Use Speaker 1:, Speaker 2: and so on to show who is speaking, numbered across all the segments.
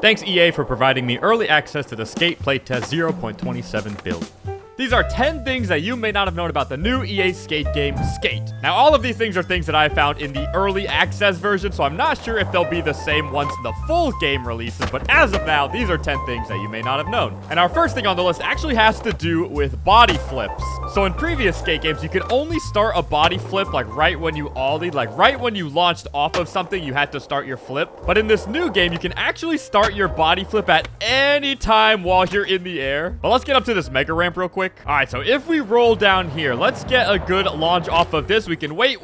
Speaker 1: Thanks EA for providing me early access to the Skate playtest 0.27 build. These are 10 things that you may not have known about the new EA Skate game, Skate. Now, all of these things are things that I found in the early access version, so I'm not sure if they'll be the same once the full game releases, but as of now, these are 10 things that you may not have known. And our first thing on the list actually has to do with body flips. So in previous Skate games, you could only start a body flip like right when you ollied, like right when you launched off of something, you had to start your flip. But in this new game, you can actually start your body flip at any time while you're in the air. But let's get up to this mega ramp real quick. All right, so if we roll down here, let's get a good launch off of this. We can wait,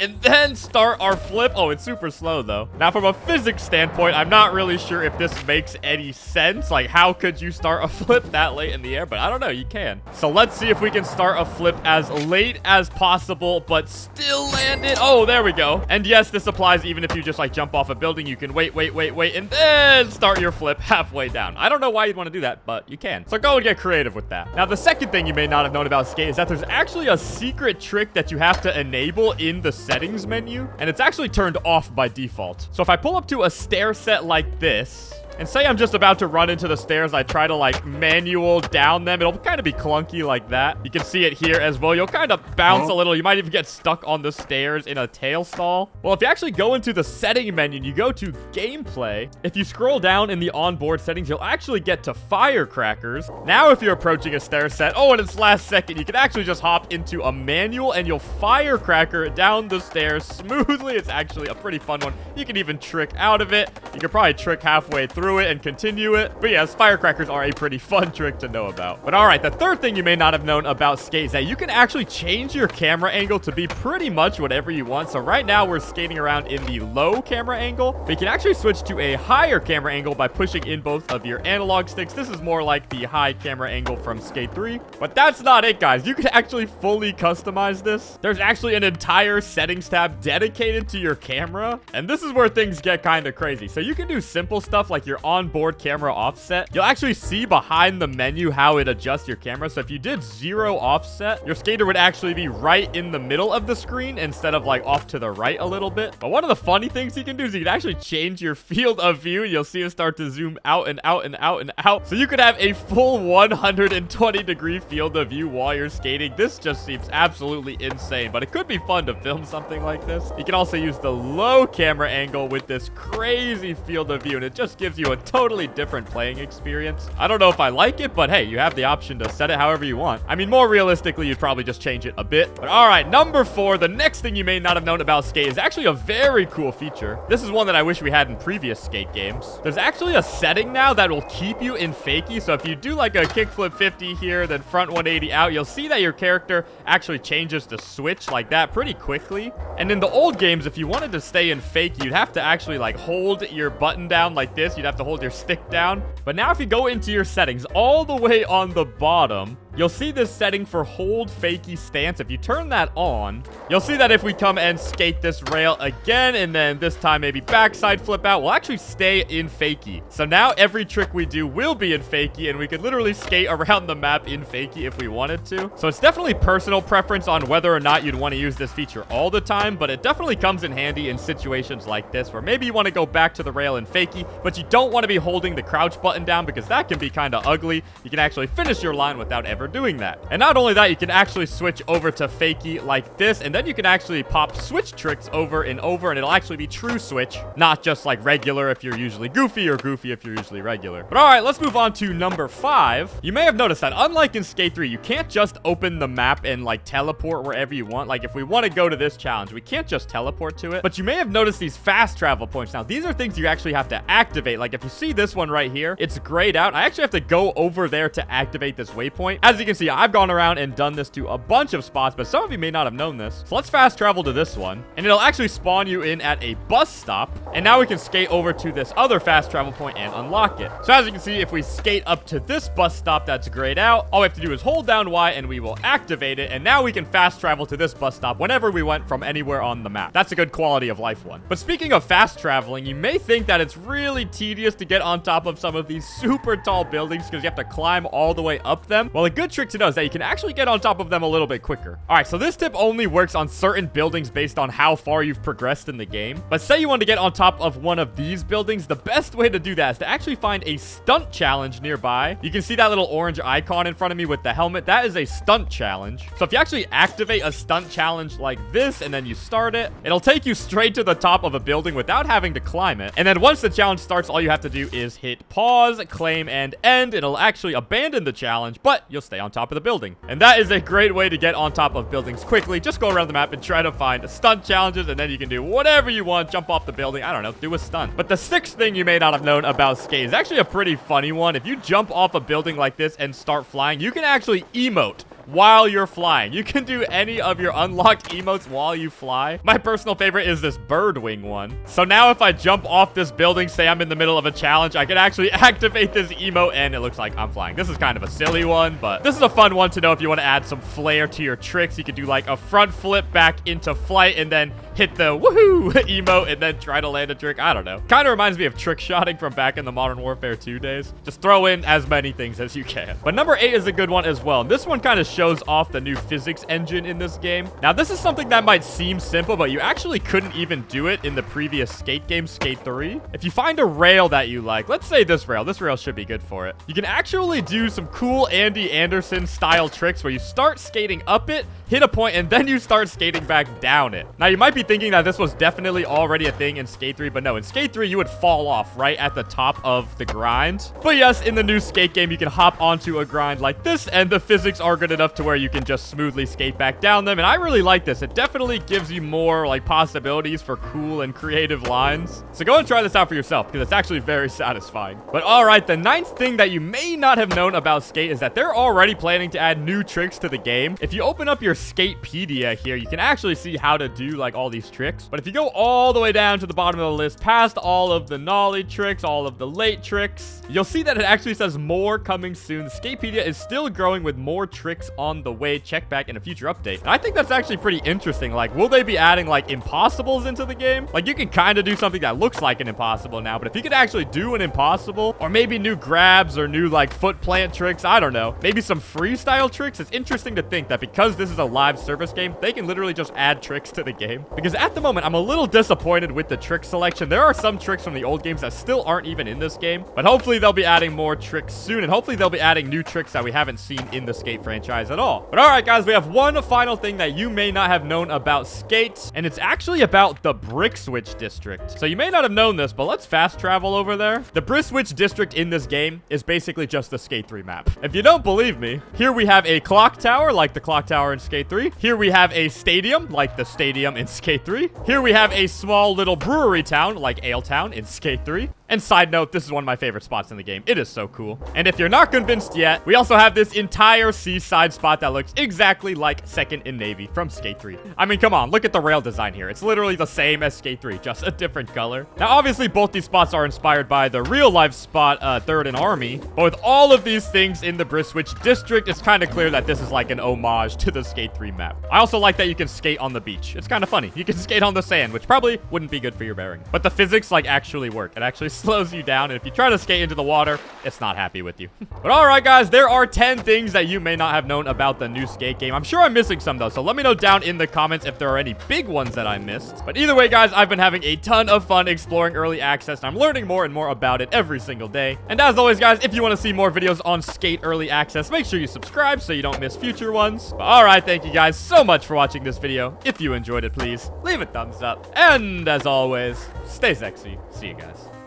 Speaker 1: and then start our flip. Oh, it's super slow, though. Now, from a physics standpoint, I'm not really sure if this makes any sense. Like, how could you start a flip that late in the air? But I don't know, you can. So let's see if we can start a flip as late as possible, but still land it. Oh, there we go. And yes, this applies even if you just, like, jump off a building. You can wait, and then start your flip halfway down. I don't know why you'd want to do that, but you can. So go and get creative with that. Now, the second thing you may not have known about Skate is that there's actually a secret trick that you have to enable in the settings menu, and it's actually turned off by default. So if I pull up to a stair set like this, and say I'm just about to run into the stairs, I try to like manual down them. It'll kind of be clunky like that. You can see it here as well. You'll kind of bounce a little. You might even get stuck on the stairs in a tail stall. Well, if you actually go into the setting menu and you go to gameplay, if you scroll down in the onboard settings, you'll actually get to firecrackers. Now, if you're approaching a stair set, oh, and it's last second, you can actually just hop into a manual and you'll firecracker down the stairs smoothly. It's actually a pretty fun one. You can even trick out of it. You can probably trick halfway through it and continue it. But yes, firecrackers are a pretty fun trick to know about. But all right, the third thing you may not have known about Skate is that you can actually change your camera angle to be pretty much whatever you want. So right now we're skating around in the low camera angle, but you can actually switch to a higher camera angle by pushing in both of your analog sticks. This is more like the high camera angle from Skate 3. But that's not it, guys. You can actually fully customize this. There's actually an entire settings tab dedicated to your camera, and this is where things get kind of crazy. So you can do simple stuff like your onboard camera offset. You'll actually see behind the menu how it adjusts your camera. So if you did 0 offset, your skater would actually be right in the middle of the screen instead of like off to the right a little bit. But one of the funny things you can do is you can actually change your field of view. You'll see it start to zoom out and out and out and out. So you could have a full 120-degree field of view while you're skating. This just seems absolutely insane, but it could be fun to film something like this. You can also use the low camera angle with this crazy field of view, and it just gives you a totally different playing experience. I don't know if I like it, but hey, you have the option to set it however you want. I mean, more realistically, you'd probably just change it a bit. But all right, number 4, the next thing you may not have known about Skate is actually a very cool feature. This is one that I wish we had in previous Skate games. There's actually a setting now that will keep you in fakie. So if you do like a kickflip 50 here, then front 180 out, you'll see that your character actually changes to switch like that pretty quickly. And in the old games, if you wanted to stay in fakie, you'd have to actually like hold your button down like this. You'd have to hold your stick down. But now if you go into your settings all the way on the bottom, you'll see this setting for hold fakie stance. If you turn that on, you'll see that if we come and skate this rail again, and then this time maybe backside flip out, we'll actually stay in fakie. So now every trick we do will be in fakie, and we could literally skate around the map in fakie if we wanted to. So it's definitely personal preference on whether or not you'd want to use this feature all the time, but it definitely comes in handy in situations like this, where maybe you want to go back to the rail in fakie, but you don't want to be holding the crouch button down because that can be kind of ugly. You can actually finish your line without ever doing that. And not only that, you can actually switch over to fakie like this, and then you can actually pop switch tricks over and over, and it'll actually be true switch, not just like regular if you're usually goofy or goofy if you're usually regular. But all right, let's move on to number 5. You may have noticed that unlike in Skate 3, you can't just open the map and like teleport wherever you want. Like if we want to go to this challenge, we can't just teleport to it. But you may have noticed these fast travel points. Now, these are things you actually have to activate. Like if you see this one right here, it's grayed out. I actually have to go over there to activate this waypoint. As you can see, I've gone around and done this to a bunch of spots, but some of you may not have known this. So let's fast travel to this one, and it'll actually spawn you in at a bus stop. And now we can skate over to this other fast travel point and unlock it. So as you can see, if we skate up to this bus stop that's grayed out, all we have to do is hold down Y and we will activate it. And now we can fast travel to this bus stop whenever we went from anywhere on the map. That's a good quality of life one. But speaking of fast traveling, you may think that it's really tedious to get on top of some of these super tall buildings because you have to climb all the way up them. Well, a good trick to know is that you can actually get on top of them a little bit quicker. All right, so this tip only works on certain buildings based on how far you've progressed in the game. But say you want to get on top of one of these buildings, the best way to do that is to actually find a stunt challenge nearby. You can see that little orange icon in front of me with the helmet. That is a stunt challenge. So if you actually activate a stunt challenge like this and then you start it, it'll take you straight to the top of a building without having to climb it. And then once the challenge starts, all you have to do is hit pause, claim, and end. It'll actually abandon the challenge, but you'll stay on top of the building. And that is a great way to get on top of buildings quickly. Just go around the map and try to find stunt challenges, and then you can do whatever you want. Jump off the building. I don't know. Do a stunt. But the sixth thing you may not have known about Skate is actually a pretty funny one. If you jump off a building like this and start flying, you can actually emote while you're flying. You can do any of your unlocked emotes while you fly. My personal favorite is this bird wing one. So now if I jump off this building, say I'm in the middle of a challenge, I can actually activate this emote and it looks like I'm flying. This is kind of a silly one, but this is a fun one to know if you want to add some flair to your tricks. You could do like a front flip back into flight and then hit the woohoo emote and then try to land a trick. I don't know. Kind of reminds me of trick shotting from back in the Modern Warfare 2 days. Just throw in as many things as you can. But number 8 is a good one as well. And this one kind of shows off the new physics engine in this game. Now, this is something that might seem simple, but you actually couldn't even do it in the previous Skate game, Skate 3. If you find a rail that you like, let's say this rail should be good for it. You can actually do some cool Andy Anderson style tricks where you start skating up it, hit a point, and then you start skating back down it. Now, you might be thinking that this was definitely already a thing in Skate 3, but no, in Skate 3, you would fall off right at the top of the grind. But yes, in the new Skate game, you can hop onto a grind like this, and the physics are good enough to where you can just smoothly skate back down them, and I really like this. It definitely gives you more, like, possibilities for cool and creative lines. So go and try this out for yourself, because it's actually very satisfying. But alright, the 9th thing that you may not have known about Skate is that they're already planning to add new tricks to the game. If you open up your Skatepedia here, you can actually see how to do, like, all these tricks. But if you go all the way down to the bottom of the list, past all of the nollie tricks, all of the late tricks, you'll see that it actually says more coming soon. Skatepedia is still growing with more tricks on the way. Check back in a future update. And I think that's actually pretty interesting. Like, will they be adding, like, impossibles into the game? Like, you can kind of do something that looks like an impossible now, but if you could actually do an impossible, or maybe new grabs or new, like, foot plant tricks, I don't know, maybe some freestyle tricks, it's interesting to think that because this is a live service game, they can literally just add tricks to the game. Because at the moment, I'm a little disappointed with the trick selection. There are some tricks from the old games that still aren't even in this game, but hopefully they'll be adding more tricks soon, and hopefully they'll be adding new tricks that we haven't seen in the Skate franchise at all. But alright guys, we have one final thing that you may not have known about Skate, and it's actually about the Brick Switch District. So you may not have known this, but let's fast travel over there. The Brick Switch District in this game is basically just the Skate 3 map. If you don't believe me, here we have a clock tower like the clock tower in Skate 3. Here we have a stadium like the stadium in Skate 3. Here we have a small little brewery town like Ale Town in Skate 3. And side note, this is one of my favorite spots in the game. It is so cool. And if you're not convinced yet, we also have this entire seaside spot that looks exactly like 2nd in Navy from Skate 3. I mean, come on, look at the rail design here. It's literally the same as Skate 3, just a different color. Now, obviously, both these spots are inspired by the real-life spot, 3rd and Army. But with all of these things in the Brick Switch District, it's kind of clear that this is like an homage to the Skate 3 map. I also like that you can skate on the beach. It's kind of funny. You can skate on the sand, which probably wouldn't be good for your bearing. But the physics, like, actually work. It actually slows you down, and if you try to skate into the water, it's not happy with you. But alright guys, there are 10 things that you may not have known about the new Skate game. I'm sure I'm missing some though, so let me know down in the comments if there are any big ones that I missed. But either way guys, I've been having a ton of fun exploring early access, and I'm learning more and more about it every single day. And as always guys, if you want to see more videos on Skate early access, make sure you subscribe so you don't miss future ones. But alright, thank you guys so much for watching this video. If you enjoyed it, please leave a thumbs up. And as always, stay sexy. See you guys.